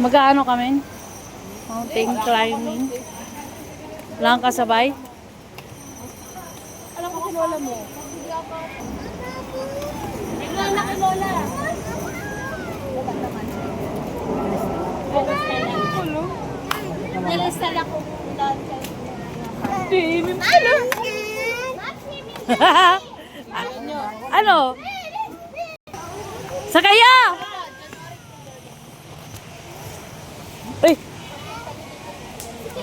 Mag-aano kami? Mountain climbing. Wala kang kasabay? Alam ko si Lola mo. Bigla na kay Lola. Wala naman. Nilistal ako dahil kayo. Swimming pala. Ano? Sakaya! Uy!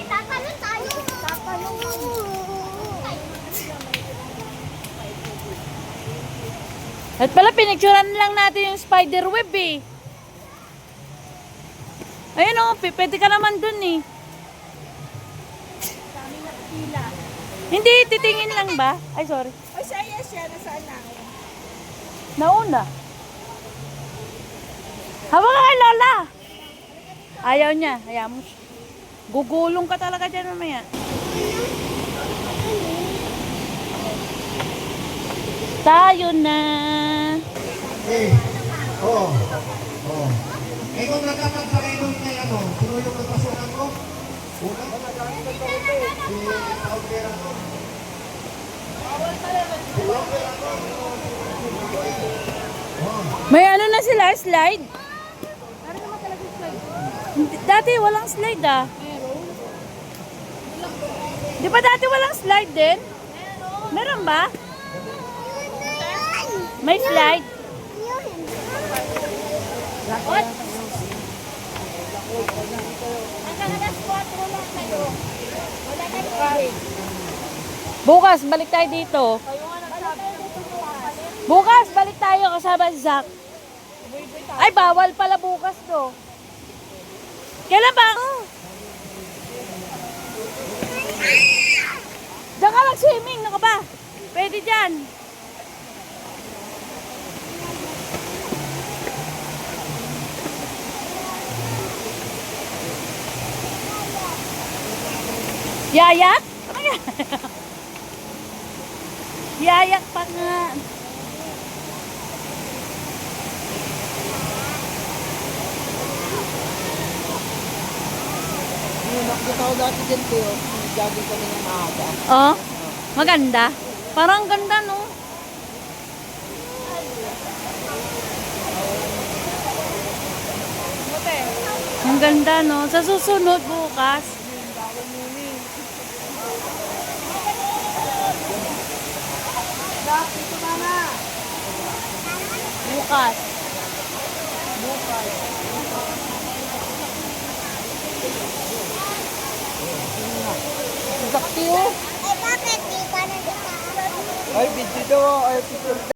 Tatalon tayo. Tatalon. At pala, pinicturean lang natin yung spider web eh. Ayun o, pwede ka naman dun eh. Kami nakapila. Hindi, titingin lang ba? Ay, sorry. O siya, nasaan na? Nauna. Hawak ka kay Lola. Ayaw niya, hayaan mo siya. Gugulong ka talaga dyan mamaya. Tayo na. Eh, oo. Oo. Eh kung nagkakagsakay doon kay ano, sino yung nagpasukan ko? Una? Si Paulera ko. May ano na sila, slide? Dati walang slide ah. Di ba dati walang slide din? Meron ba? May slide? Lakot. Hanggang alas 4 lang kayo. Wala na rin. Bukas, balik tayo dito. Kayo nga nagsabi ng papalit. Bukas, balik tayo kasama si Zach. Ay, bawal pala bukas to. Kailan ba? Diyan ka mag-swimming, naka ba? Pwede dyan. Yayak? Ano yan? Yayak pa nga. Nakita ko dati din ko yun. Jogging kami ng maaga. Oh, maganda. Parang ganda, no? Ang ganda, no? Sa susunod bukas. Dito na na. Bukas. Sakti oh. Ay, video daw. Ay, picture